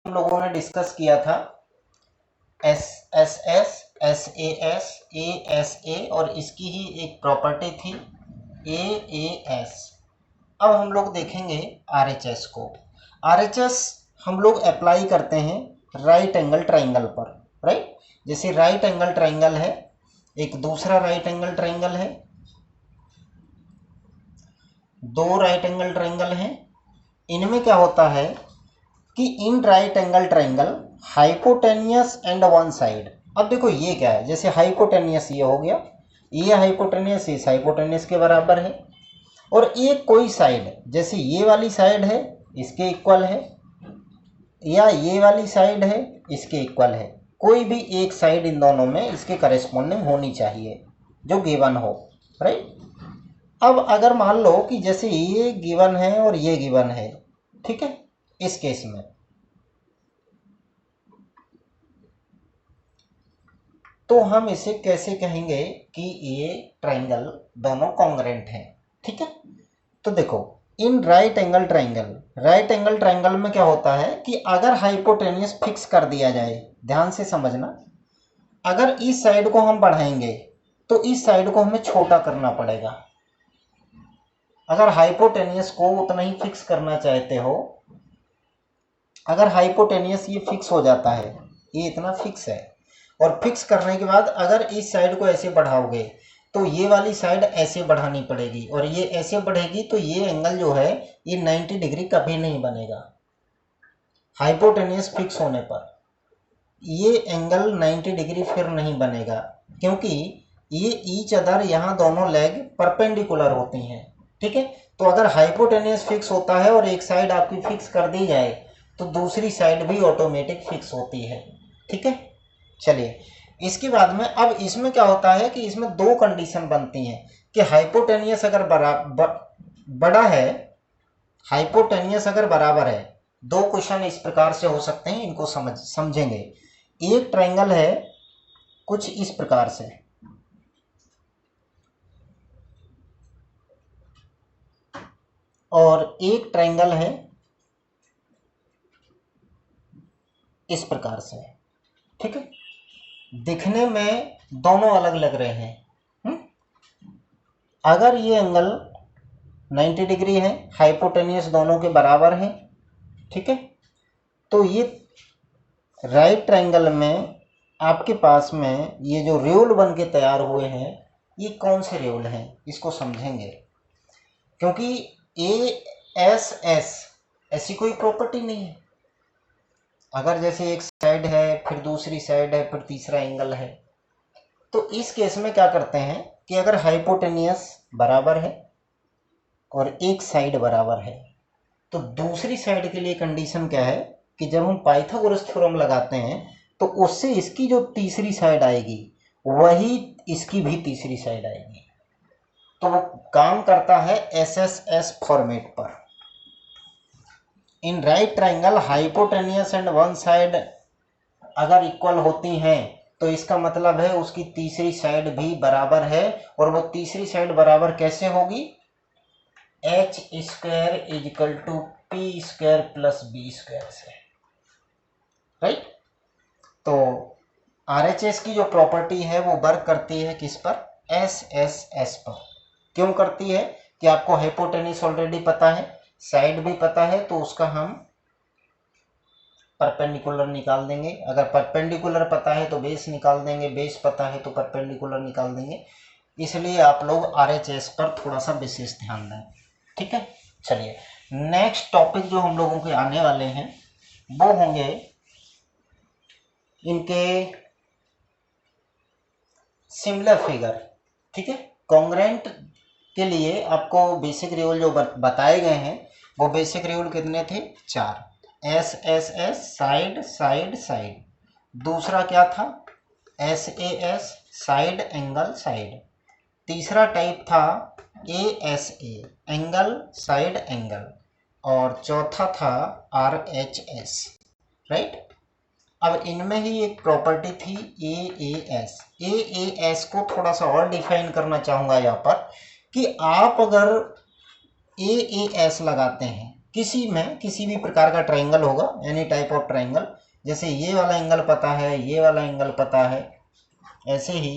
हम लोगों ने डिस्कस किया था S S S, S A S A और इसकी ही एक प्रॉपर्टी थी ए एस। अब हम लोग देखेंगे आर एच एस को। आर एच एस हम लोग अप्लाई करते हैं राइट एंगल ट्राइंगल पर, राइट। जैसे राइट एंगल ट्राइंगल है, एक दूसरा राइट एंगल ट्राइंगल है, दो राइट एंगल ट्राइंगल हैं। इनमें क्या होता है कि in right angle triangle hypotenuse and one side. अब देखो ये क्या है, जैसे हाइपोटेनियस ये हो गया, ये हाइपोटेनियस इस हाइपोटेनियस के बराबर है, और एक कोई साइड जैसे ये वाली साइड है इसके इक्वल है, या ये वाली साइड है इसके इक्वल है। कोई भी एक साइड इन दोनों में इसके करेस्पॉन्डिंग होनी चाहिए जो गिवन हो, राइट। अब अगर मान लो कि जैसे ये गिवन है और ये गिवन है, ठीक है, इस केस में तो हम इसे कैसे कहेंगे कि ये ट्राइंगल दोनों कॉन्ग्रेंट हैं, ठीक है। तो देखो इन राइट एंगल ट्राइंगल में क्या होता है कि अगर हाइपोटेनियस फिक्स कर दिया जाए, ध्यान से समझना, अगर इस साइड को हम बढ़ाएंगे तो इस साइड को हमें छोटा करना पड़ेगा। अगर हाइपोटेनियस को उतना ही फिक्स करना चाहते हो, अगर हाइपोटेनियस ये फिक्स हो जाता है, ये इतना फिक्स है, और फिक्स करने के बाद अगर इस साइड को ऐसे बढ़ाओगे तो ये वाली साइड ऐसे बढ़ानी पड़ेगी, और ये ऐसे बढ़ेगी तो ये एंगल जो है ये 90 डिग्री कभी नहीं बनेगा। हाइपोटेनियस फिक्स होने पर ये एंगल 90 डिग्री फिर नहीं बनेगा, क्योंकि ये ईच अदर यहाँ दोनों लेग परपेंडिकुलर होती हैं, ठीक है। तो अगर हाइपोटेनियस फिक्स होता है और एक साइड आपकी फिक्स कर दी जाए तो दूसरी साइड भी ऑटोमेटिक फिक्स होती है, ठीक है। चलिए इसके बाद में अब इसमें क्या होता है कि इसमें दो कंडीशन बनती हैं कि हाइपोटेनियस अगर बड़ा है, हाइपोटेनियस अगर बराबर है। दो क्वेश्चन इस प्रकार से हो सकते हैं, इनको समझेंगे। एक ट्रायंगल है कुछ इस प्रकार से, और एक ट्रायंगल है इस प्रकार से, ठीक है। दिखने में दोनों अलग लग रहे हैं। अगर ये एंगल 90 डिग्री है, हाइपोटेनियस दोनों के बराबर है, ठीक है, तो ये राइट ट्रायंगल में आपके पास में ये जो रेउल बन के तैयार हुए हैं, ये कौन से रेउल हैं इसको समझेंगे। क्योंकि ए एस एस ऐसी कोई प्रॉपर्टी नहीं है। अगर जैसे एक साइड है फिर दूसरी साइड है फिर तीसरा एंगल है, तो इस केस में क्या करते हैं कि अगर हाइपोटेनियस बराबर है और एक साइड बराबर है, तो दूसरी साइड के लिए कंडीशन क्या है कि जब हम पाइथागोरस थ्योरम लगाते हैं तो उससे इसकी जो तीसरी साइड आएगी वही इसकी भी तीसरी साइड आएगी। तो वो काम करता है एसएसएस फॉर्मेट पर। In right triangle hypotenuse and one side अगर इक्वल होती हैं तो इसका मतलब है उसकी तीसरी साइड भी बराबर है, और वो तीसरी साइड बराबर कैसे होगी, H square is equal to P square plus B square से, राइट। तो आरएचएस की जो प्रॉपर्टी है वो वर्क करती है किस पर, एसएसएस पर। क्यों करती है कि आपको हाइपोटेनियस ऑलरेडी पता है, साइड भी पता है, तो उसका हम परपेंडिकुलर निकाल देंगे। अगर परपेंडिकुलर पता है तो बेस निकाल देंगे, बेस पता है तो परपेंडिकुलर निकाल देंगे। इसलिए आप लोग आरएचएस पर थोड़ा सा विशेष ध्यान दें, ठीक है। चलिए नेक्स्ट टॉपिक जो हम लोगों के आने वाले हैं वो होंगे इनके सिमिलर फिगर, ठीक है। कॉन्ग्रेंट के लिए आपको बेसिक रूल जो बताए गए हैं वो बेसिक रूल कितने थे, 4। S S S side side side, दूसरा क्या था S A S side angle side, तीसरा टाइप था A S A angle side angle, और चौथा था आर एच एस, राइट। अब इनमें ही एक प्रॉपर्टी थी ए एस को थोड़ा सा और डिफाइन करना चाहूँगा यहाँ पर कि आप अगर ए एस लगाते हैं किसी भी प्रकार का ट्रायंगल होगा, एनी टाइप ऑफ ट्रायंगल, जैसे ये वाला एंगल पता है, ये वाला एंगल पता है, ऐसे ही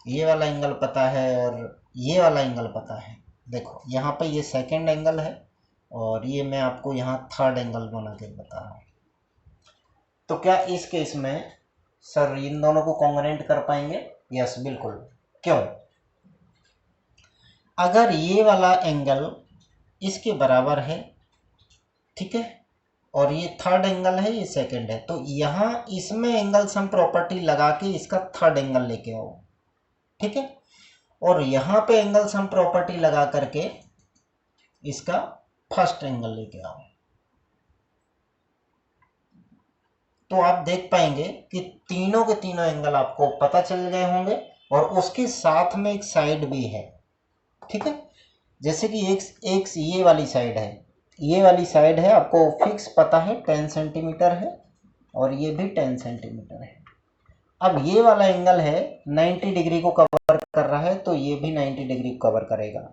ये वाला एंगल पता है और ये वाला एंगल पता है। देखो यहाँ पे ये सेकंड एंगल है और ये मैं आपको यहाँ थर्ड एंगल बना के बता रहा हूँ। तो क्या इस केस में सर इन दोनों को कॉन्ग्रुएंट कर पाएंगे? यस, बिल्कुल। क्यों? अगर ये वाला एंगल इसके बराबर है, ठीक है, और ये थर्ड एंगल है, ये सेकंड है, तो यहाँ इसमें एंगल सम प्रॉपर्टी लगा के इसका थर्ड एंगल लेके आओ, ठीक है, और यहाँ पे एंगल सम प्रॉपर्टी लगा करके इसका फर्स्ट एंगल लेके आओ। तो आप देख पाएंगे कि तीनों के तीनों एंगल आपको पता चल गए होंगे और उसके साथ में एक साइड भी है, ठीक है। जैसे कि एक ये वाली साइड है, ये वाली साइड है, आपको फिक्स पता है 10 सेंटीमीटर है और ये भी 10 सेंटीमीटर है। अब ये वाला एंगल है 90 डिग्री को कवर कर रहा है, तो ये भी 90 डिग्री को कवर करेगा।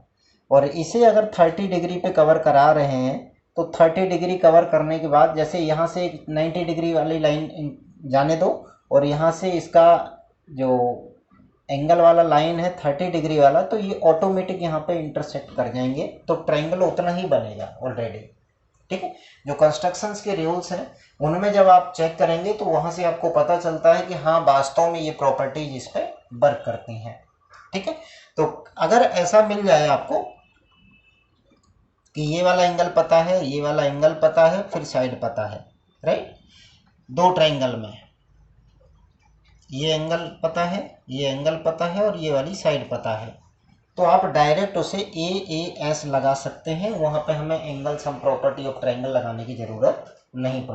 और इसे अगर 30 डिग्री पे कवर करा रहे हैं तो 30 डिग्री कवर करने के बाद जैसे यहाँ से 90 डिग्री वाली लाइन जाने दो और यहाँ से इसका जो एंगल वाला लाइन है 30 डिग्री वाला, तो ये ऑटोमेटिक यहाँ पे इंटरसेक्ट कर जाएंगे, तो ट्रायंगल उतना ही बनेगा ऑलरेडी, ठीक है। जो कंस्ट्रक्शंस के रूल्स हैं उनमें जब आप चेक करेंगे तो वहाँ से आपको पता चलता है कि हाँ वास्तव में ये प्रॉपर्टीज इस पर वर्क करती हैं, ठीक है। तो अगर ऐसा मिल जाए आपको कि ये वाला एंगल पता है, ये वाला एंगल पता है, फिर साइड पता है, राइट, दो ट्रायंगल में ये एंगल पता है, ये एंगल पता है और ये वाली साइड पता है, तो आप डायरेक्ट उसे AAS लगा सकते हैं। वहाँ पे हमें angle sum property of triangle लगाने की ज़रूरत नहीं पड़ती।